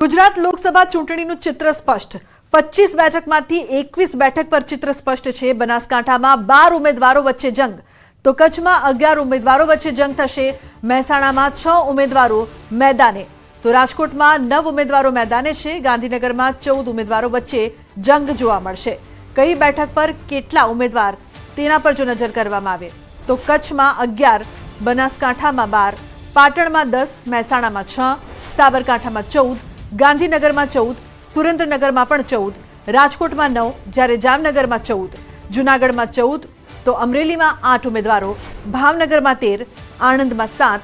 ગુજરાત લોકસભા ચૂંટણીનું ચિત્ર સ્પષ્ટ 25 બેઠકમાંથી 21 બેઠક પર ચિત્ર સ્પષ્ટ છે। બનાસકાંઠામાં 12 ઉમેદવારો વચ્ચે જંગ તો કચ્છમાં 11 ઉમેદવારો વચ્ચે જંગ થશે। મહેસાણામાં 6 ઉમેદવારો મેદાને તો રાજકોટમાં 9 ઉમેદવારો મેદાને છે। ગાંધીનગરમાં 14 ઉમેદવારો વચ્ચે જંગ જોવા મળશે। કઈ બેઠક પર કેટલા ઉમેદવાર તેના પર જો નજર કરવામાં આવે તો કચ્છમાં 11, બનાસકાંઠામાં 12, પાટણમાં 10, મહેસાણામાં 6, સાબરકાંઠામાં 14, ગાંધીનગરમાં 14, સુરેન્દ્રનગરમાં પણ 14, રાજકોટમાં 9, જ્યારે જામનગરમાં 14, જૂનાગઢમાં 14 તો અમરેલીમાં 8 ઉમેદવારો, ભાવનગરમાં 13, આણંદમાં 7,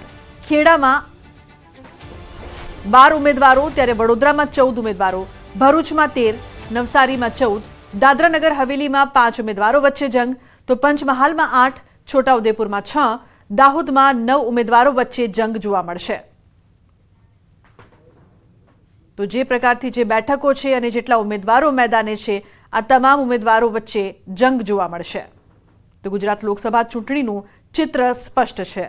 ખેડામાં 12 ઉમેદવારો, ત્યારે વડોદરામાં 14 ઉમેદવારો, ભરૂચમાં 13, નવસારીમાં 14, દાદરાનગર હવેલીમાં 5 ઉમેદવારો વચ્ચે જંગ તો પંચમહાલમાં 8, છોટાઉદેપુરમાં 6, દાહોદમાં 9 ઉમેદવારો વચ્ચે જંગ જોવા મળશે। તો જે પ્રકારથી જે બેઠકો છે અને જેટલા ઉમેદવારો મેદાને છે આ તમામ ઉમેદવારો વચ્ચે જંગ જોવા મળશે। તો ગુજરાત લોકસભા ચૂંટણીનું ચિત્ર સ્પષ્ટ છે।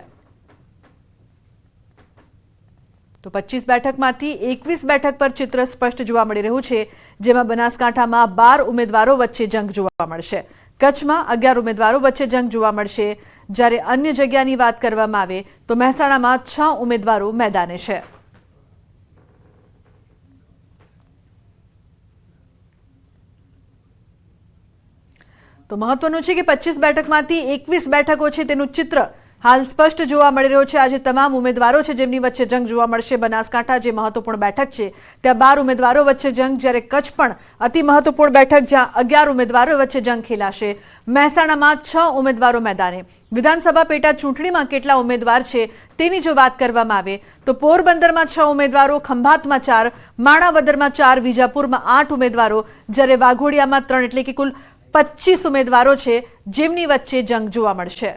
તો 25 બેઠકમાંથી 21 બેઠક પર ચિત્ર સ્પષ્ટ જોવા મળી રહ્યું છે, જેમાં બનાસકાંઠામાં 12 ઉમેદવારો વચ્ચે જંગ જોવા મળશે। કચ્છમાં 11 ઉમેદવારો વચ્ચે જંગ જોવા મળશે, જ્યારે અન્ય જગ્યાની વાત કરવામાં આવે તો મહેસાણામાં 6 ઉમેદવારો મેદાને છે। તો મહત્વનું છે કે 25 બેઠકમાંથી 21 બેઠકો છે તેનું ચિત્ર હાલ સ્પષ્ટ જોવા મળી રહ્યું છે। આજે તમામ ઉમેદવારો છે જેમની વચ્ચે જંગ જોવા મળશે। બનાસકાંઠા જે મહત્વપૂર્ણ બેઠક છે ત્યાં 12 ઉમેદવારો વચ્ચે જંગ, જ્યારે કચ્છ પણ અતિ મહત્વપૂર્ણ બેઠક જ્યાં 11 ઉમેદવારો વચ્ચે જંગ ખેલાશે। મહેસાણામાં 6 ઉમેદવારો મેદાને। વિધાનસભા પેટા ચૂંટણીમાં કેટલા ઉમેદવાર છે તેની જો વાત કરવામાં આવે તો પોરબંદરમાં 6 ઉમેદવારો, ખંભાતમાં 4, માણાવદરમાં 4, વિજાપુરમાં 8 ઉમેદવારો, જ્યારે વાઘોડિયામાં 3 એટલે કે કુલ 25 ઉમેદવારો છે જેમની વચ્ચે જંગ જોવા મળશે।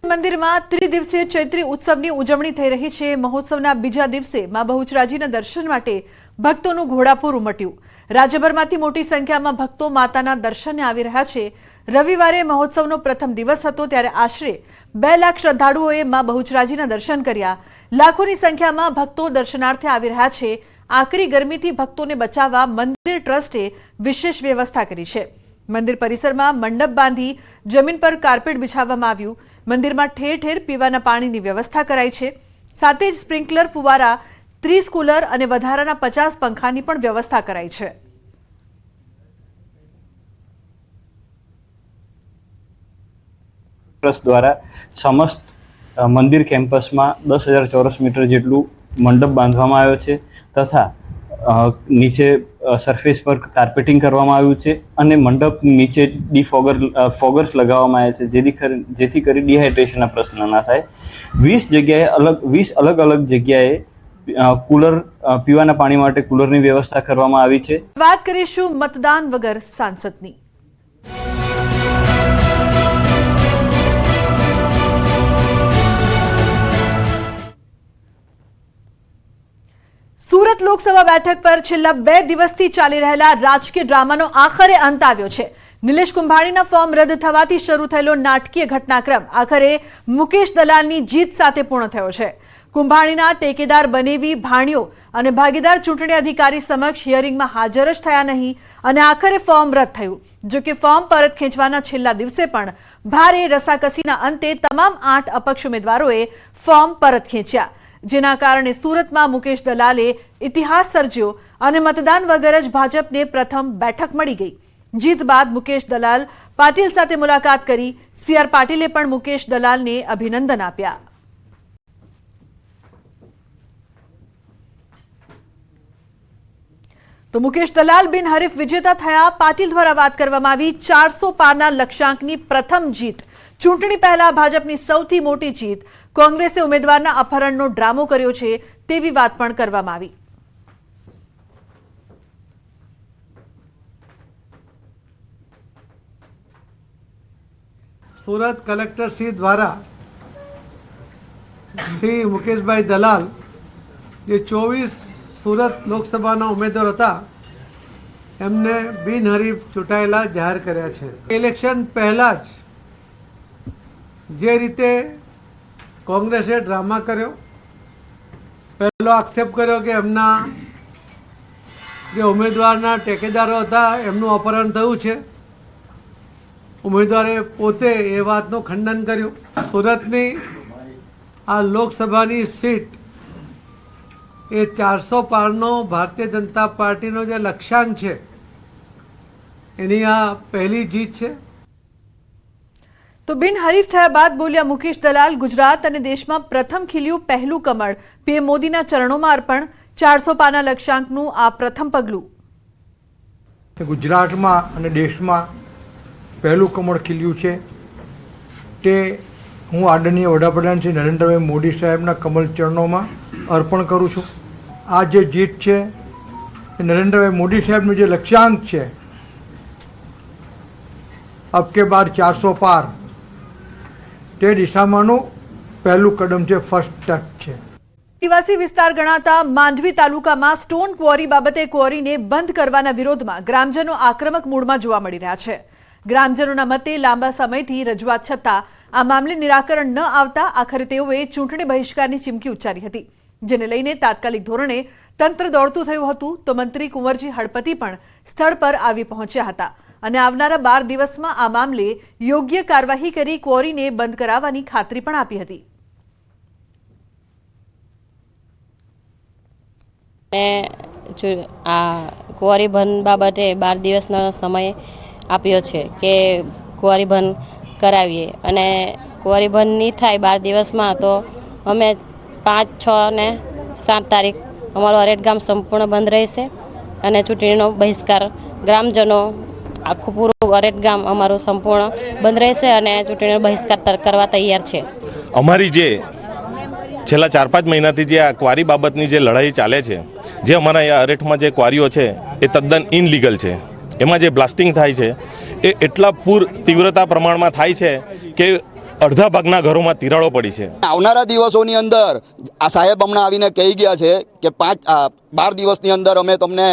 મંદિરમાં ત્રિદિવસીય ચૈત્રી ઉત્સવની ઉજવણી થઈ રહી છે। મહોત્સવના બીજા દિવસે માં બહુચરાજીના દર્શન માટે ભક્તોનું ઘોડાપુર ઉમટ્યું। રાજ્યભરમાંથી મોટી સંખ્યામાં ભક્તો માતાના દર્શને આવી રહ્યા છે। રવિવારે મહોત્સવનો પ્રથમ દિવસ હતો, ત્યારે આશરે 2 લાખ શ્રદ્ધાળુઓએ માં બહુચરાજીના દર્શન કર્યા। લાખોની સંખ્યામાં ભક્તો દર્શનાર્થે આવી રહ્યા છે। આકરી ગરમીથી ભક્તોને બચાવવા મંદિર ટ્રસ્ટે વિશેષ વ્યવસ્થા કરી છે। મંદિર પરિસરમાં મંડપ બાંધી જમીન પર કાર્પેટ બિછાવવામાં આવ્યું। મંદિરમાં ઠેર ઠેર પીવાના પાણીની વ્યવસ્થા કરાઈ છે। સાથે જ સ્પ્રિંકલર, ફુવારા, 30 કુલર અને વધારાના 50 પંખાની પણ વ્યવસ્થા કરાઈ છે। ટ્રસ્ટ દ્વારા સમસ્ત મંદિર કેમ્પસમાં 10,000 ચોરસ મીટર જેટલું મંડપ બાંધવામાં આવ્યો છે તથા નીચે સરફેસ પર કાર્પેટિંગ કરવામાં આવ્યું છે અને મંડપ નીચે ફોગર્સ લગાવવામાં આવ્યા છે, જેથી કરી ડિહાઇડ્રેશનના પ્રશ્ન ના થાય। 20 અલગ અલગ જગ્યાએ કુલર, પીવાના પાણી માટે કુલરની વ્યવસ્થા કરવામાં આવી છે। વાત કરીશું મતદાન વગર સાંસદની। સુરત લોકસભા બેઠક પર છેલ્લા 2 દિવસથી ચાલી રહેલા રાજકીય ડ્રામાનો આખરે અંત આવ્યો છે। નિલેશ કુંભાણીના ફોર્મ રદ થવાથી શરૂ થયેલો નાટકીય ઘટનાક્રમ આખરે મુકેશ દલાલની જીત સાથે પૂર્ણ થયો છે। કુંભાણીના ટેકેદાર બનેવી ભાણિયો અને ભાગીદાર ચૂંટણી અધિકારી સમક્ષ હિયરિંગમાં હાજર જ થયા નહીં અને આખરે ફોર્મ રદ થયું। જો કે ફોર્મ પરત ખેંચવાના છેલ્લા દિવસે પણ ભારે રસાકસીના અંતે તમામ 8 અપક્ષ ઉમેદવારોએ ફોર્મ પરત ખેંચ્યા, જેના કારણે સુરતમાં મુકેશ દલાલે ઇતિહાસ સર્જ્યો અને મતદાન વગર જ ભાજપને પ્રથમ બેઠક મળી ગઈ। જીત બાદ મુકેશ દલાલ પાટીલ સાથે મુલાકાત કરી। CR પાટીલે પણ મુકેશ દલાલને અભિનંદન આપ્યા। તો મુકેશ દલાલ બિનહરીફ વિજેતા થયા। પાટીલ દ્વારા વાત કરવામાં આવી 400 પારના લક્ષ્યાંકની પ્રથમ જીત। ચૂંટણી પહેલા ભાજપની સૌથી મોટી જીત। કોંગ્રેસે ઉમેદવારના અપહરણનો ડ્રામો કર્યો છે તેવી વાત પણ કરવામાં આવી। સુરત કલેક્ટર શ્રી દ્વારા શ્રી મુકેશભાઈ દલાલ જે 24 સુરત લોકસભાના ઉમેદવાર હતા એમને બિનહરીફ ચૂંટાયેલા જાહેર કર્યા છે। ઇલેક્શન પહેલા જ જે રીતે કોંગ્રેસે ડ્રામા કર્યો, પહેલો આક્ષેપ કર્યો કે એમના જે ઉમેદવારના ટેકેદારો હતા એમનું અપહરણ થયું છે. ઉમેદવારે પોતે એ વાતનું ખંડન કર્યું. સુરતની આ લોકસભાની સીટ એ 400 પારનો ભારતીય જનતા પાર્ટીનો જે લક્ષ્યાંક છે એની આ પહેલી જીત છે. તો બિનહરીફ થયા બાદ બોલ્યા મુકેશ દલાલ, ગુજરાત અને દેશમાં પ્રથમ ખીલ્યું પહેલું કમળ, પીએમ મોદીના ચરણોમાં અર્પણ, 400 પાના લક્ષ્યાંકનું આ પ્રથમ પગલું. ગુજરાતમાં અને દેશમાં પહેલું કમળ ખીલ્યું છે તે હું આદરણીય વડાપ્રધાન શ્રી નરેન્દ્રભાઈ મોદી સાહેબના કમળ ચરણોમાં અર્પણ કરું છું. આ જે જીત છે એ નરેન્દ્રભાઈ મોદી સાહેબનું જે લક્ષ્યાંક છે અબ કે બાદ 400 પાર તે દિશામાંનું પહેલું કદમ છે, ફર્સ્ટ સ્ટેપ છે. આદિવાસી વિસ્તાર ગણાતા માંડવી તાલુકામાં સ્ટોન ક્વોરી બાબતે ક્વોરીને બંધ કરવાના વિરોધમાં ગ્રામજનો આક્રમક મૂડમાં જોવા મળી રહ્યા છે. ગ્રામજનોના મતે લાંબા સમયથી રજૂઆત છતાં આ મામલે નિરાકરણ ન આવતા આખરે તેઓએ ચૂંટણી બહિષ્કારની ચીમકી ઉચ્ચારી હતી, જેને લઈને તાત્કાલિક ધોરણે તંત્ર દોડતું થયું હતું. તો મંત્રી કુંવરજી હળપતિ પણ સ્થળ પર આવી પહોંચ્યા હતા અને આવનારા 12 દિવસમાં આ મામલે યોગ્ય કાર્યવાહી કરી ક્વોરીને બંધ કરાવવાની ખાતરી પણ આપી હતી. આ ક્વોરી બંધ બાબતે 12 દિવસનો સમય આપ્યો છે કે ક્વોરી બંધ કરાવીએ, અને ક્વોરી બંધ નહીં થાય 12 દિવસમાં તો અમે 5, 6 અને 7 તારીખ અમારું અરેઠ ગામ સંપૂર્ણ બંધ રહેશે અને ચૂંટણીનો બહિષ્કાર ગ્રામજનો આખું પૂરું અરેઠ ગામ અમારું સંપૂર્ણ બંધ રહેશે અને ચૂંટણીનો બહિષ્કાર કરવા તૈયાર છે. અમારી જે છેલ્લા 4-5 મહિનાથી જે આ ક્વારી બાબતની જે લડાઈ ચાલે છે, જે અમારા અહીંયા અરેઠમાં જે ક્વારીઓ છે એ તદ્દન ઇનલીગલ છે. એમાં જે બ્લાસ્ટિંગ થાય છે એ એટલા તીવ્રતા પ્રમાણમાં થાય છે કે અડધા ભાગના ઘરોમાં તિરાડો પડી છે. આવનારા દિવસોની અંદર આ સાહેબ હમણાં આવીને કહી ગયા છે કે 12 દિવસની અંદર અમે તમને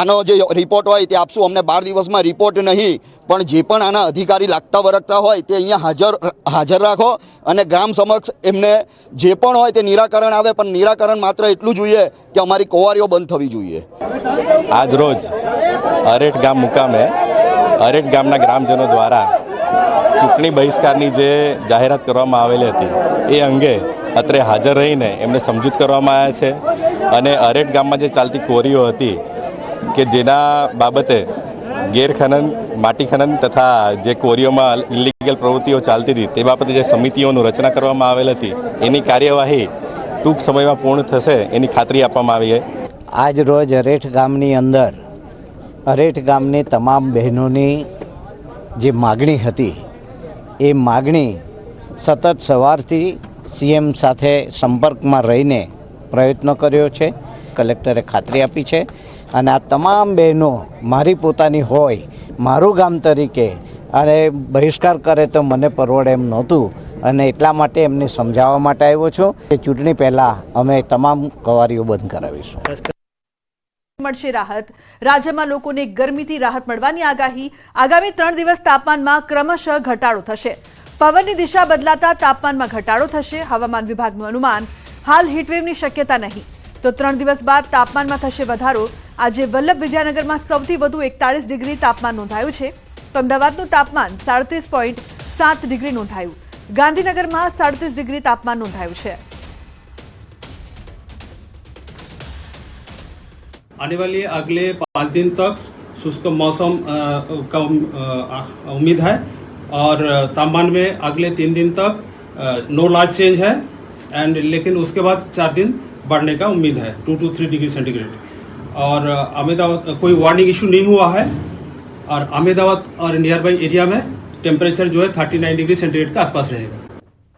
આનો જે રિપોર્ટ હોય તે આપશું. અમને 12 દિવસમાં રિપોર્ટ નહીં પણ જે પણ આના અધિકારી લાગતા વળગતા હોય તે અહીંયા હાજર રાખો અને ગ્રામ સમક્ષ એમને જે પણ હોય તે નિરાકરણ આવે, પણ નિરાકરણ માત્ર એટલું જોઈએ કે અમારી કવારીઓ બંધ થવી જોઈએ. આજ રોજ અરેઠ ગામ મુકામે અરેઠ ગામના ગ્રામજનો દ્વારા ચૂંટણી બહિષ્કારની જે જાહેરાત કરવામાં આવેલી હતી એ અંગે અત્રે હાજર રહીને એમને સમજૂત કરવામાં આવ્યા છે. અને અરેઠ ગામમાં જે ચાલતી ક્વોરીઓ હતી કે જેના બાબતે ગેરખનન, માટી ખનન તથા જે ક્વોરીઓમાં ઇલીગલ પ્રવૃત્તિઓ ચાલતી હતી તે બાબતે જે સમિતિઓની રચના કરવામાં આવેલ હતી એની કાર્યવાહી ટૂંક સમયમાં પૂર્ણ થશે એની ખાતરી આપવામાં આવી છે. આજ રોજ અરેઠ ગામની અંદર અરેઠ ગામની તમામ બહેનોની જે માગણી હતી એ માગણી સતત સવારથી સીએમ સાથે સંપર્કમાં રહીને પ્રયત્નો કર્યો છે. કલેક્ટરે ખાતરી આપી છે અને આ તમામ બહેનો મારી પોતાની હોય, મારું ગામ તરીકે અને બહિષ્કાર કરે તો મને પરવડે એમ નહોતું અને એટલા માટે એમને સમજાવવા માટે આવ્યો છું કે ચૂંટણી પહેલાં અમે તમામ કવારીઓ બંધ કરાવીશું. મળશે રાહત. રાજ્યમાં લોકોને ગરમીથી રાહત મળવાની આગાહી. આગામી 3 દિવસ તાપમાનમાં ક્રમશઃ ઘટાડો થશે. પવનની દિશા બદલાતા તાપમાનમાં ઘટાડો થશે. હવામાન વિભાગનું અનુમાન. હાલ હીટવેવની શક્યતા નહીં, તો 3 દિવસ બાદ તાપમાનમાં થશે વધારો. આજે વલ્લભ વિદ્યાનગરમાં સૌથી વધુ 41 ડિગ્રી તાપમાન નોંધાયું છે. તો અમદાવાદનું તાપમાન 37.7 ડિગ્રી નોંધાયું. ગાંધીનગરમાં 37 ડિગ્રી તાપમાન નોંધાયું છે. आने वाले अगले 5 दिन तक शुष्क मौसम का उम्मीद है और तापमान में अगले 3 दिन तक नो लार्ज चेंज है एंड लेकिन उसके बाद 4 दिन बढ़ने का उम्मीद है 2 to 3 डिग्री सेंटीग्रेड. और अहमदाबाद कोई वार्निंग इशू नहीं हुआ है और अहमदाबाद और नियर बाई एरिया में टेम्परेचर जो है 39 डिग्री सेंटीग्रेड के आसपास रहेगा.